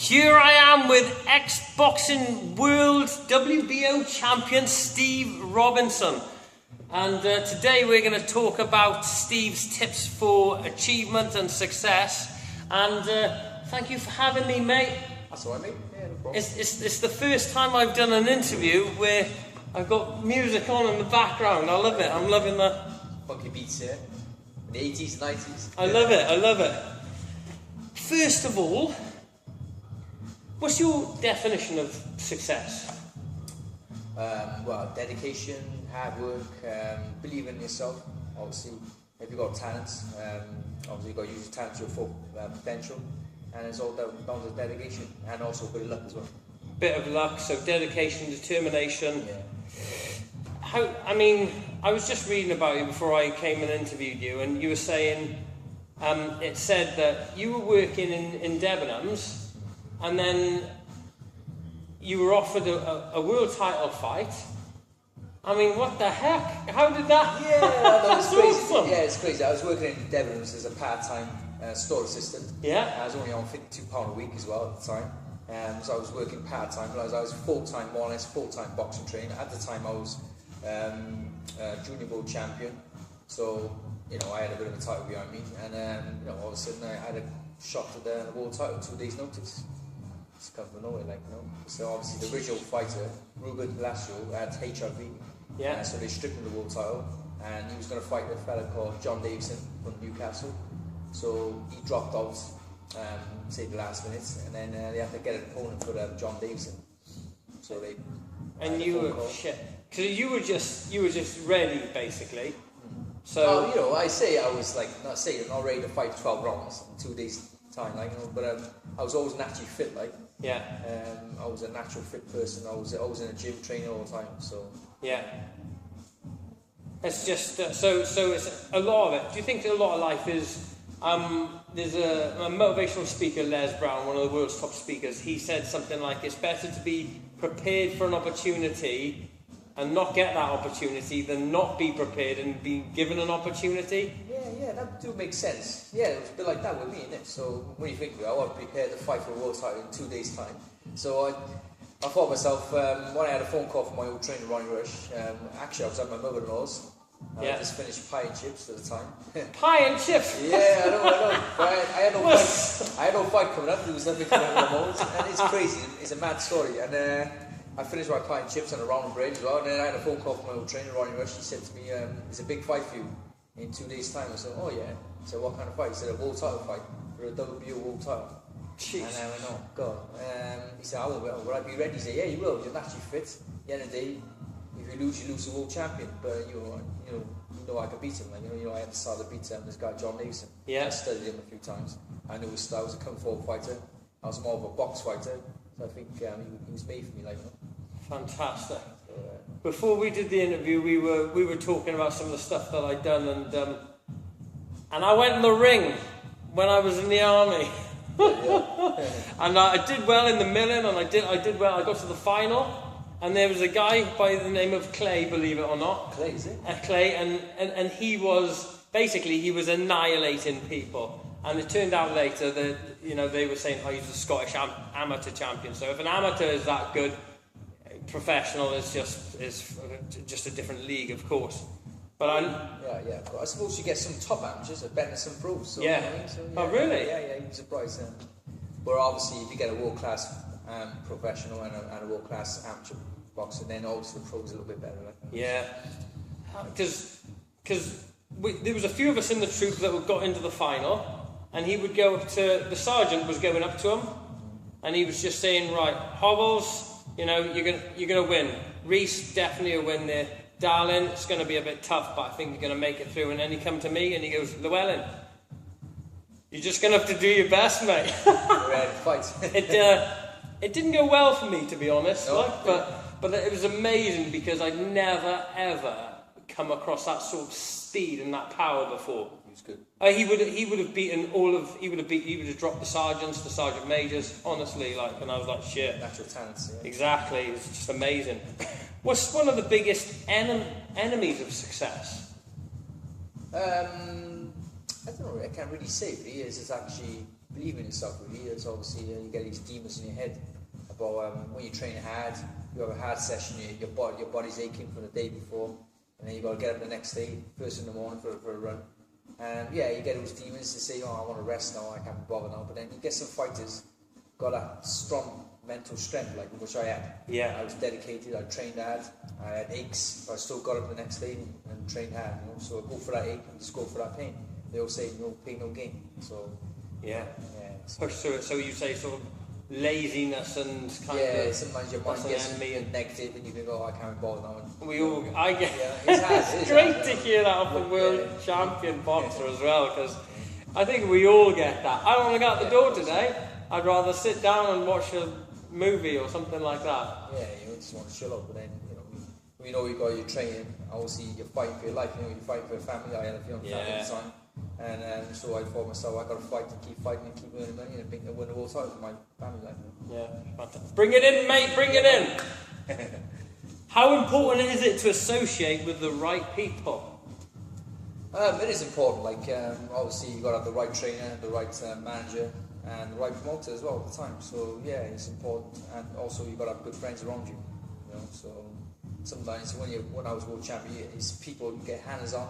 Here I am with ex-boxing world WBO champion Steve Robinson. And today we're going to talk about Steve's tips for achievement and success. And thank you for having me, mate. That's all right, mate. Yeah, no problem. It's the first time I've done an interview where I've got music on in the background. I love it. I'm loving the funky beats here. In the 80s and 90s. I love it. I love it. First of all, what's your definition of success? Well, dedication, hard work, believe in yourself. Obviously, if you've got talent, obviously you've got to use your talent to your full potential. And it's all down to dedication and also a bit of luck as well. Bit of luck, so dedication, determination. Yeah. I was just reading about you before I came and interviewed you, and you were saying, it said that you were working in Debenhams, and then you were offered a world title fight. I mean, what the heck? How did that? Yeah, that was crazy. Awesome. Yeah, it's crazy. I was working in Debenhams as a part-time store assistant. Yeah. I was only on £52 a week as well at the time. So I was working part-time, but I was full-time, more or less full-time boxing trainer. At the time I was junior world champion. So, I had a bit of a title behind me. And, all of a sudden I had a shot at the world title 2 days notice. It's come from nowhere, So obviously the original fighter, Ruben Velasco, had HIV. Yeah. So they stripped him the world title. And he was going to fight a fella called John Davison from Newcastle. So he dropped out, say the last minute, and then they had to get an opponent for John Davison. So they. And you were shit. Because you were just ready, basically. So. Oh, I say I was not ready to fight 12 rounds in 2 days time, but I was always naturally fit, Yeah. I was a natural fit person. I was always in a gym training all the time. So. Yeah. It's just so it's a lot of it. Do you think that a lot of life is? There's a motivational speaker, Les Brown, one of the world's top speakers. He said something like, "It's better to be prepared for an opportunity and not get that opportunity than not be prepared and be given an opportunity." Yeah, that do make sense. Yeah, it was a bit like that with me, innit? So when you think about it, I was prepared to fight for a world title in 2 days' time. So I thought to myself, when I had a phone call from my old trainer, Ronnie Rush, actually I was at my mother-in-law's. I just finished pie and chips at the time. Pie and chips? Yeah, I know. But I had no fight. I had no fight coming up. There was nothing coming up at the moment. And it's crazy. It's a mad story. And I finished my pie and chips and a round of bread as well. And then I had a phone call from my old trainer, Ronnie Rush. He said to me, "It's a big fight for you in 2 days' time." I said, "Oh yeah." He said, "What kind of fight?" He said, "A world title fight for a WBO world title." Jeez. And I went, "Oh God." He said, "Will I be ready?" He said, "Yeah, you will. You're naturally fit. At the end of the day, if you lose the world champion. But I could beat him. I had to start to beat this guy John Davison. Yeah. I studied him a few times. I knew I was a kung fu fighter. I was more of a box fighter. So I think he was made for me, Fantastic. So, Before we did the interview, we were talking about some of the stuff that I'd done, and I went in the ring when I was in the army. And I did well in the milling, and I did well. I got to the final. And there was a guy by the name of Clay, believe it or not. Clay, is it? Clay, and he was annihilating people. And it turned out later that they were saying, "Oh, he's a Scottish amateur champion." So if an amateur is that good, professional is just a different league, of course. But Yeah. I suppose you get some top amateurs that better than some pros. So, yeah. Oh, really? Yeah. You'd be surprised. But obviously, if you get a world class professional and a world class amateur boxer, then obviously the pros a little bit better. Yeah, because there was a few of us in the troop that got into the final, and he would go up to the sergeant was going up to him, and he was just saying, "Right, Hobbles, you're gonna win. Reese, definitely a win there. Darling, it's gonna be a bit tough, but I think you're gonna make it through." And then he come to me and he goes, "Llewellin, you're just gonna have to do your best, mate." Ready to fight. It didn't go well for me, to be honest. No. But it was amazing because I'd never ever come across that sort of speed and that power before. He was good. He would have beaten he would have dropped the sergeants, the sergeant majors, honestly, and I was like, shit. Natural talents. Yeah. Exactly, it was just amazing. What's one of the biggest enemies of success? I don't know. I can't really say. Really, it's actually believe in yourself really. It's obviously you get these demons in your head about when you train hard, you have a hard session, your body's aching from the day before, and then you got to get up the next day, first in the morning for a run. And yeah, you get those demons to say, oh, I want to rest now, I can't be bothered now. But then you get some fighters got that strong mental strength, like which I had. Yeah. I was dedicated, I trained hard, I had aches, but I still got up the next day and trained hard, you know. So I go for that ache and just go for that pain. They all say no pain, no gain. So yeah. Yeah. Push through it. So you say sort of laziness and kind of sometimes your mind gets negative and you think, oh, I can't be bothered now. And I get. It's great to hear that of the world champion boxer as well, because I think we all get that. I don't want to go out the door today. I'd rather sit down and watch a movie or something like that. Yeah, you just want to chill out, but then you know you got your training. Obviously, you're fighting for your life. You're fighting for a family. I had a young family at the time. And so I thought myself, I got to fight and keep fighting and keep earning money and win the world title for my family life. Yeah, fantastic. Bring it in, mate, bring it in. How important is it to associate with the right people? It is important. Like obviously, you got to have the right trainer, the right manager, and the right promoter as well at the time. So yeah, it's important. And also, you got to have good friends around you. You know, so. Sometimes when I was world champion, it's people you get hands on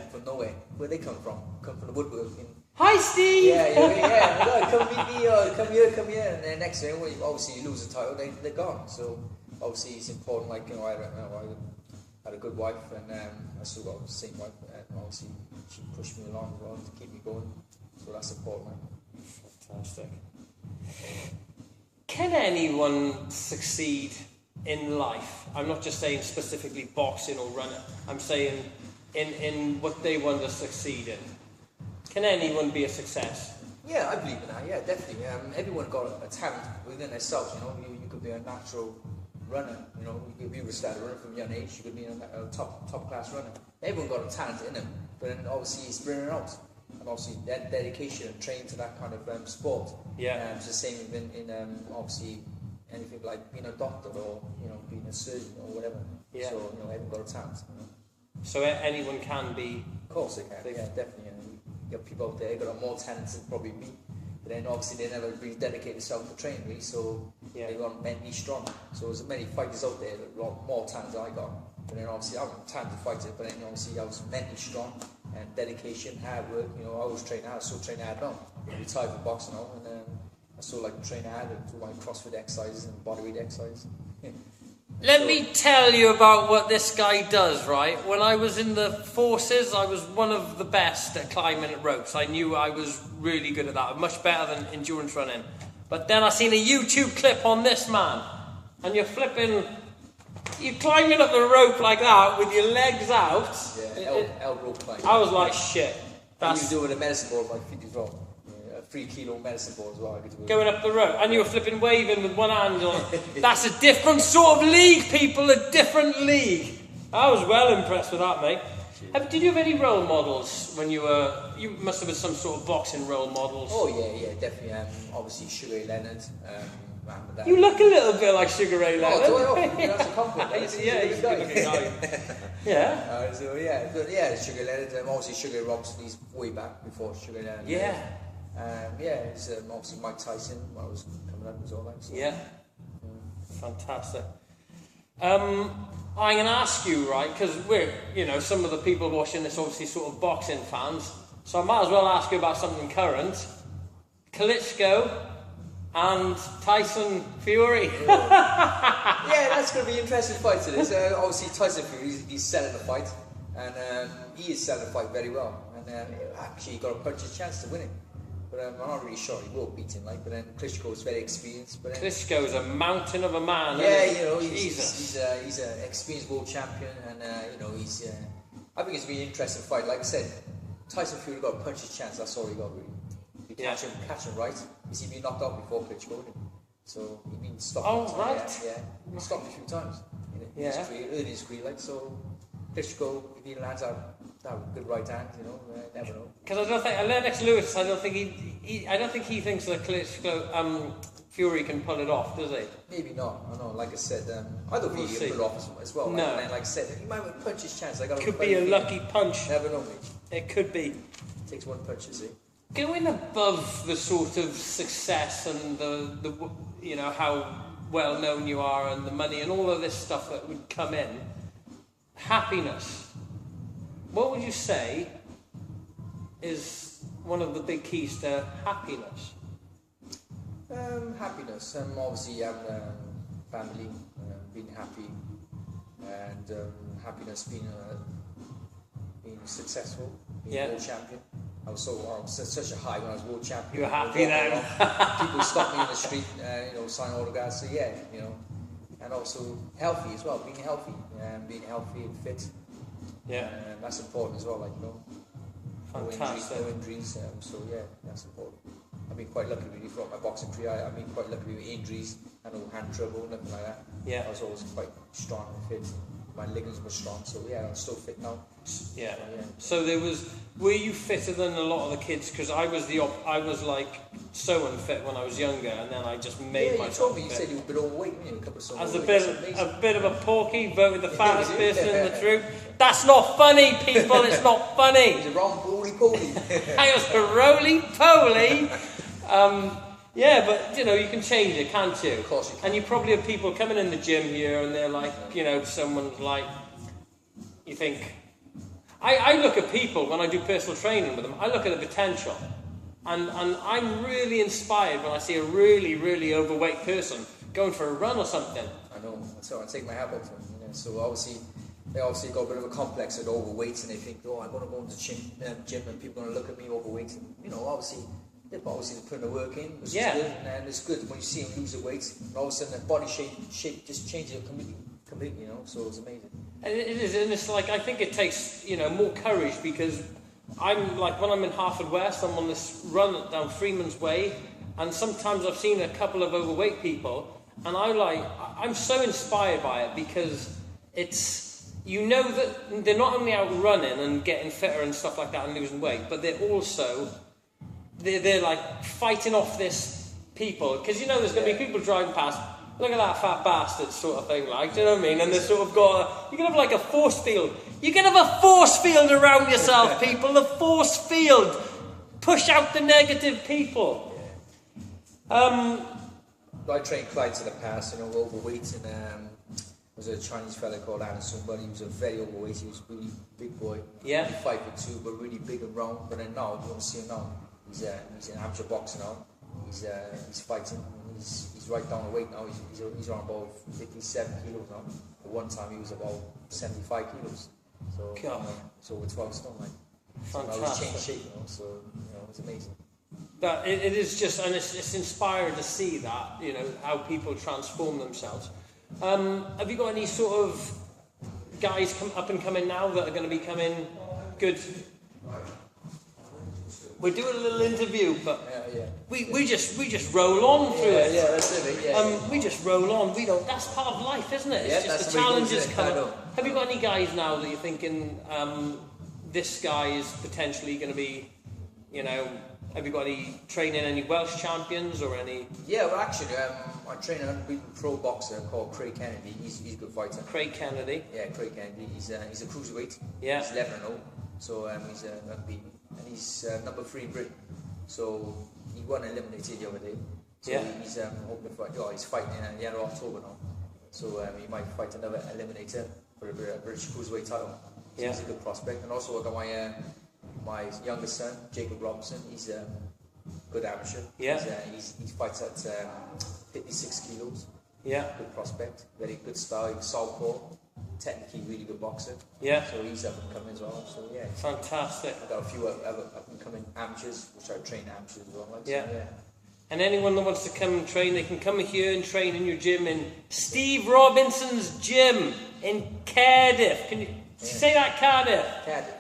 from nowhere. Where they come from the woodworking. Hi, Steve. Yeah. Come meet me or come here. And then next thing, obviously you lose the title, they're gone. So obviously it's important. Like I had a good wife, and I still got the same wife, and obviously she pushed me along as well to keep me going. So that's important. Fantastic. Can anyone succeed in life? I'm not just saying specifically boxing or running. I'm saying in what they want to succeed in. Can anyone be a success? Yeah, I believe in that. Yeah, definitely. Everyone got a talent within themselves. You know, you could be a natural runner. You know, if you were started running from a young age, you could be a top class runner. Everyone got a talent in them, but then obviously it's bringing it out, and obviously that dedication and training to that kind of sport. Yeah. It's the same in obviously. Anything like being a doctor or being a surgeon or whatever. Yeah. So everyone got a talent. So anyone can be. Of course they can. Yeah, definitely. You got people out there who got more talent than probably me, but then obviously they never really dedicate themselves to training really. So they weren't mentally strong. So there's many fighters out there that got more talent than I got. But then obviously I'm a talented fighter, but then obviously I was mentally strong and dedication, hard work. I always train hard. I still train hard now. I'm retired from boxing now, and I still like to train hard and do my CrossFit exercises and bodyweight exercises. Let me tell you about what this guy does, right? When I was in the forces, I was one of the best at climbing ropes. I knew I was really good at that, much better than endurance running. But then I seen a YouTube clip on this man, and you're climbing up the rope like that with your legs out. Yeah, elbow climb. I was like, shit. That's you do with a medicine ball by feet as well. 3 kilo medicine ball as well. Going up the rope, and you were waving with one hand on. That's a different sort of league, people. A different league. I was well impressed with that, mate. Did you have any role models when you were? You must have had some sort of boxing role models. Oh yeah, definitely. Obviously Sugar Ray Leonard. You look a little bit like Sugar Ray Leonard. Oh, that's a compliment. He's a good looking guy. Yeah. Sugar Leonard. Obviously Sugar Ray Robson. He's way back before Sugar Leonard. Yeah. It's obviously Mike Tyson when I was coming up as well. So. Yeah. Fantastic. I'm going to ask you, right, because we're, some of the people watching this obviously sort of boxing fans, so I might as well ask you about something current. Klitschko and Tyson Fury. Yeah, that's going to be an interesting fight today. Obviously Tyson Fury, he's selling the fight, and he is selling the fight very well, and actually he got a puncher's chance to win it. But I'm not really sure he will beat him, but then Klitschko's very experienced. But Klitschko's a mountain of a man. Yeah, he's an experienced world champion, and he's. I think it's a really interesting fight. Like I said, Tyson Fury got a puncher's chance. That's all he got really. You catch him right. He's been knocked out before Klitschko, so he's been stopped. Oh right. Yeah, he stopped a few times in his career, like so. Klitschko, if he lands that good right hand, never know. Because I don't think Lennox Lewis. I don't think he thinks that Klitschko Fury can pull it off, does he? Maybe not. I know. Like I said, I don't think he can pull it off as well. No. Like I said, he might punch his chance. Could be a lucky punch. Never know, mate. It could be. Takes one punch, you see. going above the sort of success and the how well known you are and the money and all of this stuff that would come in, happiness, what would you say is one of the big keys to happiness? Happiness, obviously having a family, being happy, and happiness being successful, being world champion. I was such a high when I was world champion. You were happy then? People stopped me in the street, sign autographs. So and also healthy as well, being healthy and fit. Yeah, that's important as well. Fantastic. No injuries. That's important. I've been quite lucky really throughout my boxing career. I've been quite lucky with injuries. I no hand trouble, nothing like that. Yeah. I was always quite strong and fit. My ligaments were strong, so I'm still fit now. Yeah. So were you fitter than a lot of the kids? Because I was like so unfit when I was younger, and then I just made myself fit. You said you were a bit overweight, weren't you? I was a bit of a porky, voted the fattest person in the troop. That's not funny, people. It's not funny. He's a wrong roly-poly. I was a roly-poly. But you can change it, can't you? Of course you can. And you probably have people coming in the gym here, and they're like, someone's like, you think. I look at people when I do personal training with them. I look at the potential, and I'm really inspired when I see a really, really overweight person going for a run or something. I know. So I take my hat off to them. So obviously. They obviously got a bit of a complex with overweight, and they think, I'm going to go into the gym and people are going to look at me overweight. And, obviously they're putting the work in, which is good, and it's good when you see them lose the weight, and all of a sudden their body shape just changes completely, so it's amazing. And it is, and it's like, I think it takes, more courage, because I'm like, when I'm in Harford West, I'm on this run down Freeman's Way, and sometimes I've seen a couple of overweight people, and I'm so inspired by it, because it's, that they're not only out running and getting fitter and stuff like that and losing weight, but they're also, they're like fighting off this people, because there's going to be people driving past, look at that fat bastard sort of thing, do you know what I mean? And they're sort of you can have like a force field. You can have a force field around yourself, people. The force field. Push out the negative people. I trained clients in the past, overweight, and there was a Chinese fella called Anderson, but he was a very overweight. He was a really big boy. Yeah. 5'2", but really big and round. But then now, you want to see him now. He's in amateur boxing now. He's fighting. He's right down the weight now. He's around about 57 kilos now. At one time he was about 75 kilos. So so with 12 stone, fantastic. So now he's changed shape, so it's amazing. But it is just, and it's inspiring to see that, how people transform themselves. Have you got any sort of guys up and coming now that are going to be coming good? We're doing a little interview, but we just roll on through it. Yeah, that's it. We just roll on. We don't. That's part of life, isn't it? It's just the challenges coming. Have you got any guys now that you're thinking this guy is potentially going to be, Have you got any training any Welsh champions or any? Yeah, well, actually, I train a pro boxer called Craig Kennedy. He's a good fighter. Craig Kennedy. Yeah, Craig Kennedy. He's a cruiserweight. Yeah. He's 11-0. So he's unbeaten, and he's number 3 in Britain. So he won eliminated the other day. So he's hoping for. He's fighting in the end of October now. So he might fight another eliminator for a British cruiserweight title. So he's a good prospect. And also I got my youngest son, Jacob Robinson. He's a good amateur. Yeah. He fights at 56 kilos. Yeah. Good prospect. Very good style. He's southpaw. Technically really good boxer. Yeah. So he's up and coming as well. So Fantastic. I've got a few up and coming amateurs, which I train amateurs as well. So, And anyone that wants to come and train, they can come here and train in your gym in Steve Robinson's gym in Cardiff. Can you say that, Cardiff? Cardiff.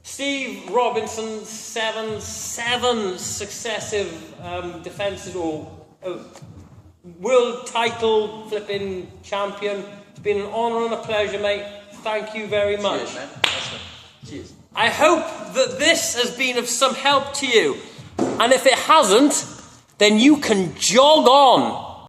Steve Robinson, seven successive defences or world title flipping champion. It's been an honour and a pleasure, mate. Thank you very much. Cheers, man. Nice one. Cheers. I hope that this has been of some help to you. And if it hasn't, then you can jog on.